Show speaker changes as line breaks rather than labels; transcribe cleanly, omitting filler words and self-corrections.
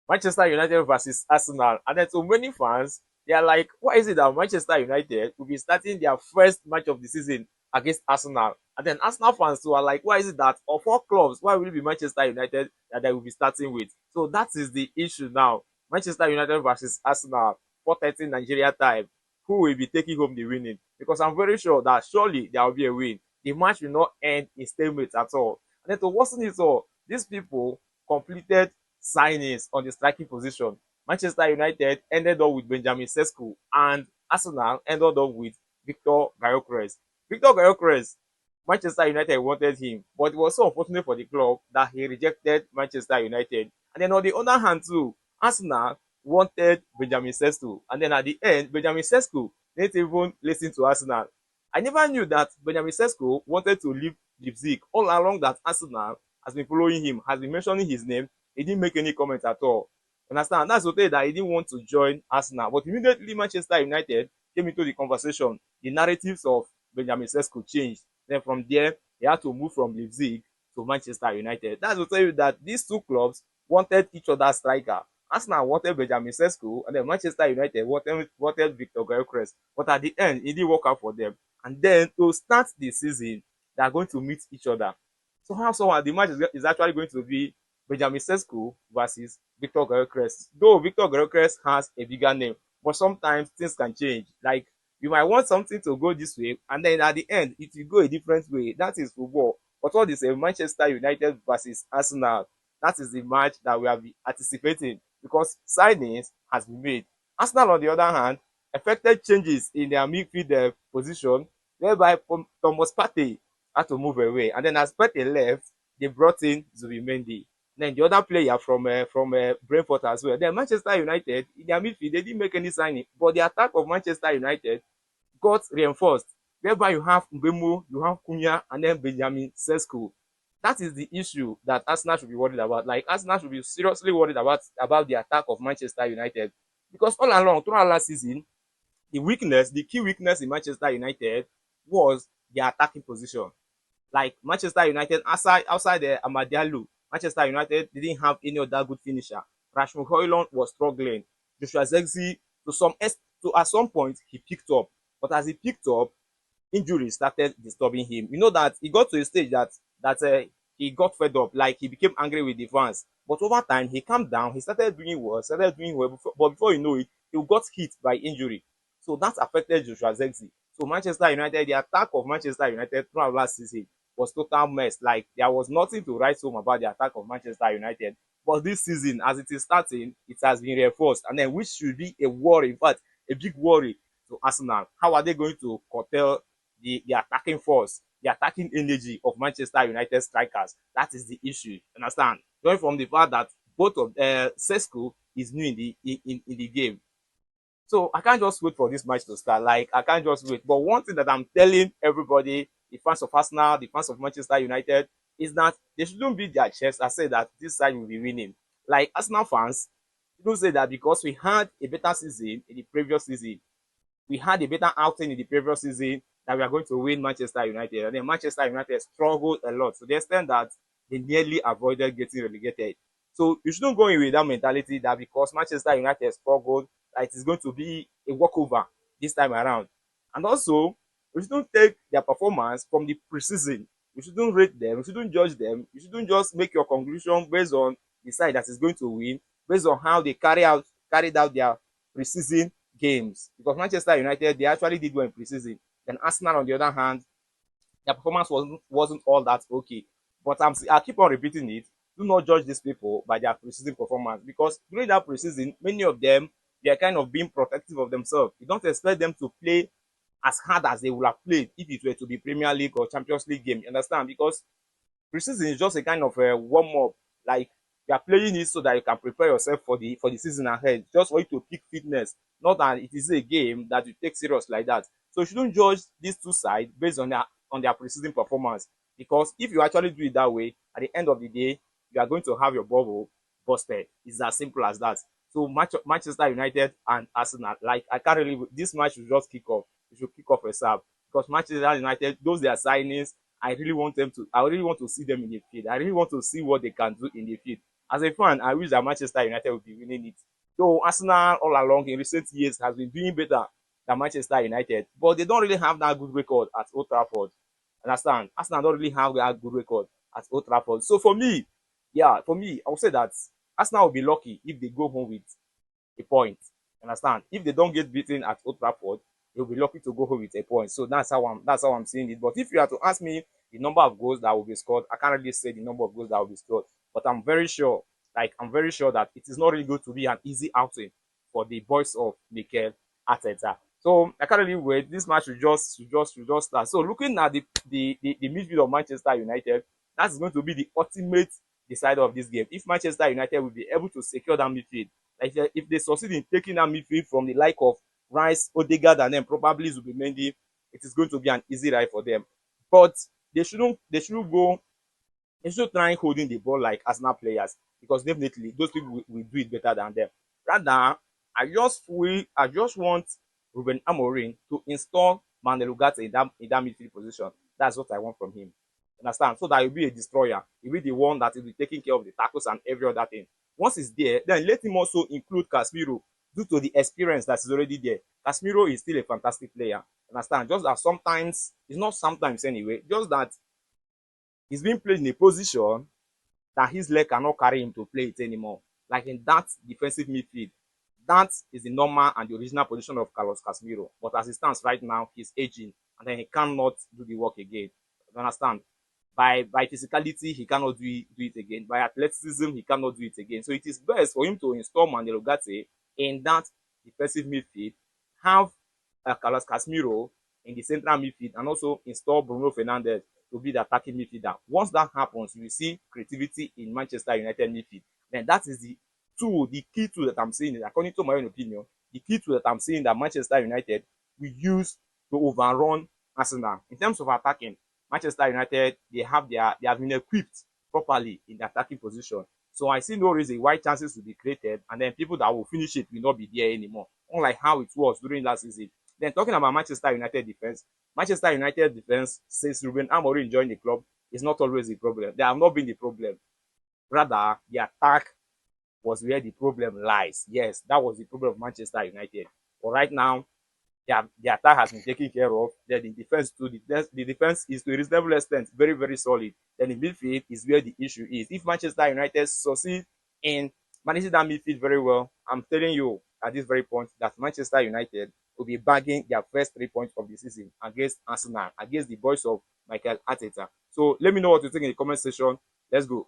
Manchester United versus Arsenal. And then so many fans, they are like, why is it that Manchester United will be starting their first match of the season against Arsenal? And then Arsenal fans too are like, why is it that of all clubs, why will it be Manchester United that they will be starting with? So that is the issue now. Manchester United versus Arsenal, 4:30 Nigeria time. Who will be taking home the winning? Because I'm very sure that surely there will be a win. The match will not end in stalemate at all. And then to worsen it all, these people completed signings on the striking position. Manchester United ended up with Benjamin Sesko and Arsenal ended up with Victor Gyökeres. Victor Gyökeres, Manchester United wanted him, but it was so unfortunate for the club that he rejected Manchester United. And then on the other hand too, Arsenal wanted Benjamin Sesko, and then at the end, Benjamin Sesko didn't even listen to Arsenal. I never knew that Benjamin Sesko wanted to leave Leipzig. All along that Arsenal has been following him, has been mentioning his name. He didn't make any comment at all. Understand? That's okay that he didn't want to join Arsenal. But immediately Manchester United came into the conversation, the narratives of Benjamin Sesko changed. Then from there, he had to move from Leipzig to Manchester United. That's to tell you that these two clubs wanted each other's striker. Arsenal wanted Benjamin Sesko, and then Manchester United wanted Victor Gyökeres. But at the end, it didn't work out for them. And then to start the season, they are going to meet each other. So how someone the match is actually going to be Benjamin Sesko versus Victor Gyökeres. Though Victor Gyökeres has a bigger name, but sometimes things can change. Like you might want something to go this way, and then at the end it will go a different way. That is football. But what is a Manchester United versus Arsenal? That is the match that we have been anticipating because signings has been made. Arsenal, on the other hand, effected changes in their midfield position, whereby Thomas Partey had to move away, and then as Partey left, they brought in Zubimendi. Then the other player from Brentford as well. Then Manchester United, in their midfield, they didn't make any signing, but the attack of Manchester United got reinforced, whereby you have Mbemo, you have Cunha, and then Benjamin Sesko. That is the issue that Arsenal should be worried about. Like Arsenal should be seriously worried about the attack of Manchester United, because all along throughout last season, the key weakness in Manchester United was their attacking position. Like Manchester United, outside the Amadialu, Manchester United didn't have any other good finisher. Rashford Højlund was struggling. Joshua Zexi, to at some point, he picked up. But as he picked up, injuries started disturbing him. You know that he got to a stage that he got fed up, like he became angry with the fans. But over time, he calmed down. He started doing well. But before you know it, he got hit by injury. So that affected Joshua Zexi. So Manchester United, the attack of Manchester United throughout last season was total mess. Like there was nothing to write home about the attack of Manchester United. But this season, as it is starting, it has been reinforced, and then which should be a worry, in fact, a big worry to Arsenal. How are they going to curtail the attacking force, the attacking energy of Manchester United strikers? That is the issue. Understand? Going from the fact that both of Sesko is new in the game. So I can't just wait for this match to start. Like I can't just wait. But one thing that I'm telling everybody, the fans of Arsenal, the fans of Manchester United, is that they shouldn't beat their chest and say that this side will be winning. Like Arsenal fans, don't say that because we had a better season in the previous season. We had a better outing in the previous season that we are going to win Manchester United. And then Manchester United struggled a lot to the extent that they nearly avoided getting relegated. So you shouldn't go in with that mentality that because Manchester United struggled, that it is going to be a walkover this time around. And also, we shouldn't take their performance from the preseason. You shouldn't rate them. You shouldn't judge them. You shouldn't just make your conclusion based on the side that is going to win, based on how they carried out their preseason games. Because Manchester United, they actually did well in preseason. Then Arsenal, on the other hand, their performance wasn't all that okay. But I keep on repeating it. Do not judge these people by their preseason performance, because during that preseason, many of them, they are kind of being protective of themselves. You don't expect them to play as hard as they would have played if it were to be Premier League or Champions League game. You understand? Because preseason is just a kind of a warm up. Like you are playing it so that you can prepare yourself for the season ahead, just for you to pick fitness. Not that it is a game that you take serious like that. So you shouldn't judge these two sides based on their preseason performance. Because if you actually do it that way, at the end of the day, you are going to have your bubble busted. It's as simple as that. So Manchester United and Arsenal, like I can't really, this match should just kick off. It should kick off a sub, because Manchester United, those their signings, I really want to see them in the field. I really want to see what they can do in the field. As a fan, I wish that Manchester United would be winning it. So Arsenal all along in recent years has been doing better than Manchester United, but they don't really have that good record at Old Trafford. Understand? Arsenal don't really have that good record at Old Trafford. So for me, yeah, for me, I would say that Arsenal will be lucky if they go home with a point. Understand? If they don't get beaten at Old Trafford, they'll be lucky to go home with a point. So that's how I'm seeing it. But if you are to ask me the number of goals that will be scored, I can't really say the number of goals that will be scored. But I'm very sure that it is not really going to be an easy outing for the boys of Mikel Arteta. So I can't really wait. This match will just start. So looking at the midfield of Manchester United, that's going to be the ultimate decider of this game. If Manchester United will be able to secure that midfield, like if they succeed in taking that midfield from the like of Rice, Odegaard, and then probably Zubimendi, it is going to be an easy ride for them. But they shouldn't go instead of trying holding the ball like Arsenal players, because definitely those people will do it better than them. Rather, I just want Ruben Amorim to install Manuel Ugarte in that midfield position. That's what I want from him. Understand? So that he'll be a destroyer. He'll be the one that will be taking care of the tackles and every other thing. Once he's there, then let him also include Casemiro due to the experience that is already there. Casemiro is still a fantastic player. Understand? Just that sometimes, it's not sometimes anyway, just that he's being played in a position that his leg cannot carry him to play it anymore. Like in that defensive midfield, that is the normal and the original position of Carlos Casemiro. But as it stands right now, he's aging and then he cannot do the work again. You understand? By physicality, he cannot do it again. By athleticism, he cannot do it again. So it is best for him to install Manuel Ugarte in that defensive midfield, have Carlos Casemiro in the central midfield, and also install Bruno Fernandes to be the attacking midfielder. Once that happens, you will see creativity in Manchester United midfield. Then that is the key tool that I'm seeing, according to my own opinion, the key tool that I'm seeing that Manchester United will use to overrun Arsenal. In terms of attacking, Manchester United, they have been equipped properly in the attacking position. So I see no reason why chances will be created and then people that will finish it will not be there anymore. Unlike how it was during last season. Then talking about Manchester United defense since Ruben Amorim joined the club is not always the problem. They have not been the problem. Rather, the attack was where the problem lies. Yes, that was the problem of Manchester United. But right now, the attack has been taken care of. Then the defense too. The defense is to a reasonable extent very, very solid. Then the midfield is where the issue is. If Manchester United succeed in managing that midfield very well, I'm telling you at this very point that Manchester United will be bagging their first 3 points of the season against Arsenal, against the boys of Mikel Arteta. So let me know what you think in the comment section. Let's go.